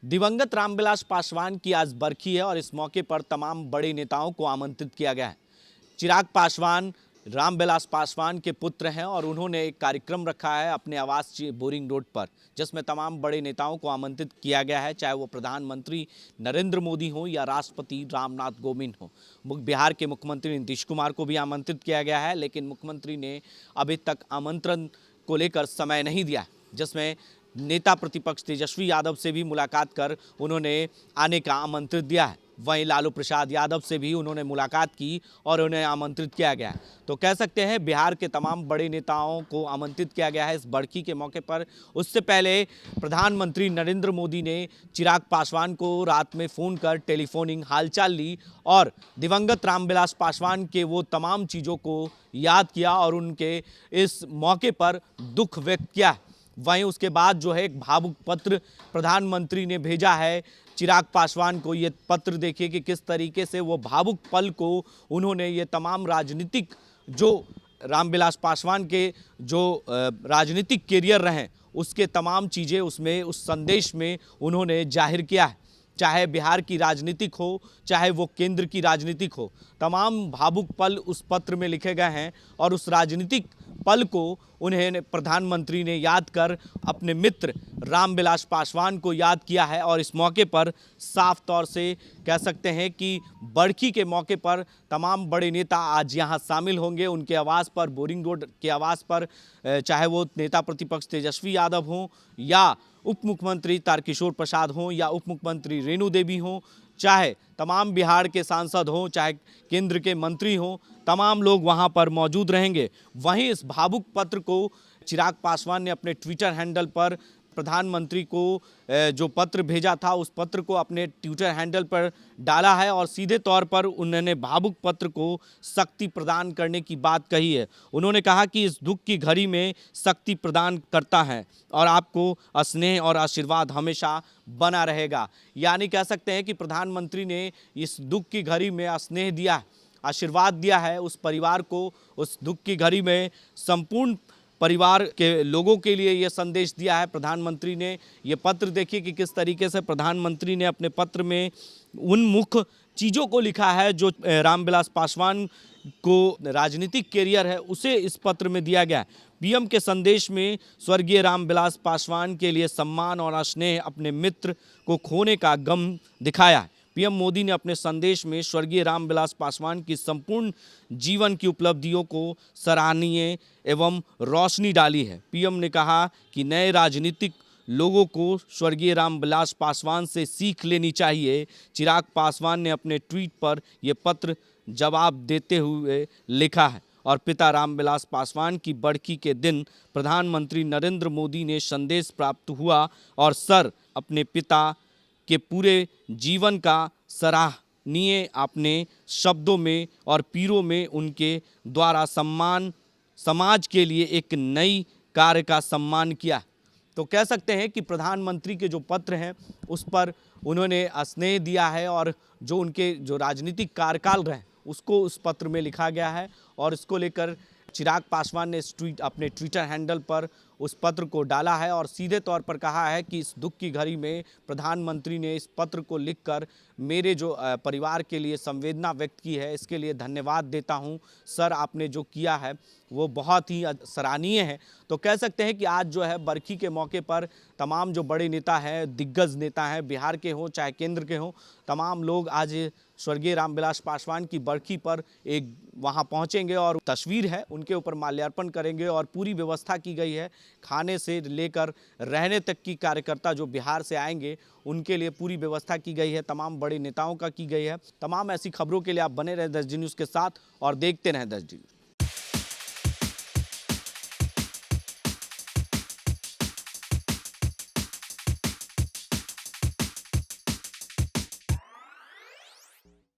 दिवंगत रामविलास पासवान की आज बरखी है और इस मौके पर तमाम बड़े नेताओं को आमंत्रित किया गया है। चिराग पासवान रामविलास पासवान के पुत्र हैं और उन्होंने एक कार्यक्रम रखा है अपने आवास बोरिंग रोड पर, जिसमें तमाम बड़े नेताओं को आमंत्रित किया गया है, चाहे वो प्रधानमंत्री नरेंद्र मोदी हो या राष्ट्रपति रामनाथ कोविंद हो। बिहार के मुख्यमंत्री नीतीश कुमार को भी आमंत्रित किया गया है, लेकिन मुख्यमंत्री ने अभी तक आमंत्रण को लेकर समय नहीं दिया, जिसमें नेता प्रतिपक्ष तेजस्वी यादव से भी मुलाकात कर उन्होंने आने का आमंत्रित दिया है। वहीं लालू प्रसाद यादव से भी उन्होंने मुलाकात की और उन्हें आमंत्रित किया गया। तो कह सकते हैं बिहार के तमाम बड़े नेताओं को आमंत्रित किया गया है इस बरखी के मौके पर। उससे पहले प्रधानमंत्री नरेंद्र मोदी ने चिराग पासवान को रात में फ़ोन कर टेलीफोनिंग हालचाल ली और दिवंगत रामविलास पासवान के वो तमाम चीज़ों को याद किया और उनके इस मौके पर दुख व्यक्त किया। वहीं उसके बाद जो है एक भावुक पत्र प्रधानमंत्री ने भेजा है चिराग पासवान को। ये पत्र देखिए कि किस तरीके से वो भावुक पल को उन्होंने ये तमाम राजनीतिक जो रामविलास पासवान के जो राजनीतिक कैरियर रहे उसके तमाम चीज़ें उसमें उस संदेश में उन्होंने जाहिर किया है। चाहे बिहार की राजनीतिक हो, चाहे वो केंद्र की राजनीतिक हो, तमाम भावुक पल उस पत्र में लिखे गए हैं और उस राजनीतिक पल को उन्हें प्रधानमंत्री ने याद कर अपने मित्र रामविलास पासवान को याद किया है। और इस मौके पर साफ तौर से कह सकते हैं कि बरखी के मौके पर तमाम बड़े नेता आज यहां शामिल होंगे। उनके आवास पर, बोरिंग रोड के आवास पर, चाहे वो नेता प्रतिपक्ष तेजस्वी यादव हों या उप मुख्यमंत्री तारकिशोर प्रसाद हों या उप मुख्यमंत्री रेणु देवी हों, चाहे तमाम बिहार के सांसद हों, चाहे केंद्र के मंत्री हों, तमाम लोग वहां पर मौजूद रहेंगे। वहीं इस भावुक पत्र को चिराग पासवान ने अपने ट्विटर हैंडल पर प्रधानमंत्री को जो पत्र भेजा था उस पत्र को अपने ट्विटर हैंडल पर डाला है और सीधे तौर पर उन्होंने भावुक पत्र को शक्ति प्रदान करने की बात कही है। उन्होंने कहा कि इस दुख की घड़ी में शक्ति प्रदान करता है और आपको स्नेह और आशीर्वाद हमेशा बना रहेगा। यानी कह सकते हैं कि प्रधानमंत्री ने इस दुख की घड़ी में स्नेह दिया, आशीर्वाद दिया है उस परिवार को। उस दुख की घड़ी में संपूर्ण परिवार के लोगों के लिए ये संदेश दिया है प्रधानमंत्री ने। ये पत्र देखिए कि किस तरीके से प्रधानमंत्री ने अपने पत्र में उन मुख्य चीज़ों को लिखा है जो रामविलास पासवान को राजनीतिक कैरियर है उसे इस पत्र में दिया गया है। पीएम के संदेश में स्वर्गीय रामविलास पासवान के लिए सम्मान और स्नेह, अपने मित्र को खोने का गम दिखाया है। पीएम मोदी ने अपने संदेश में स्वर्गीय रामविलास पासवान की संपूर्ण जीवन की उपलब्धियों को सराहनीय एवं रोशनी डाली है। पीएम ने कहा कि नए राजनीतिक लोगों को स्वर्गीय रामविलास पासवान से सीख लेनी चाहिए। चिराग पासवान ने अपने ट्वीट पर यह पत्र जवाब देते हुए लिखा है और पिता रामविलास पासवान की बरखी के दिन प्रधानमंत्री नरेंद्र मोदी ने संदेश प्राप्त हुआ और सर अपने पिता के पूरे जीवन का सराहनीय अपने शब्दों में और पीरों में उनके द्वारा सम्मान समाज के लिए एक नई कार्य का सम्मान किया। तो कह सकते हैं कि प्रधानमंत्री के जो पत्र हैं उस पर उन्होंने स्नेह दिया है और जो उनके जो राजनीतिक कार्यकाल रहे उसको उस पत्र में लिखा गया है और इसको लेकर चिराग पासवान ने अपने ट्विटर हैंडल पर उस पत्र को डाला है और सीधे तौर पर कहा है कि इस दुख की घड़ी में प्रधानमंत्री ने इस पत्र को लिखकर मेरे जो परिवार के लिए संवेदना व्यक्त की है, इसके लिए धन्यवाद देता हूं। सर, आपने जो किया है वो बहुत ही सराहनीय है। तो कह सकते हैं कि आज जो है बरखी के मौके पर तमाम जो बड़े नेता हैं, दिग्गज नेता हैं, बिहार के हों चाहे केंद्र के हों, तमाम लोग आज स्वर्गीय रामविलास पासवान की बरखी पर एक वहां पहुंचेंगे और तस्वीर है उनके ऊपर माल्यार्पण करेंगे और पूरी व्यवस्था की गई है। खाने से लेकर रहने तक की कार्यकर्ता जो बिहार से आएंगे उनके लिए पूरी व्यवस्था की गई है, तमाम बड़े नेताओं का की गई है। तमाम ऐसी खबरों के लिए आप बने रहें 10 जी न्यूज़ के साथ और देखते रहें 10 जी।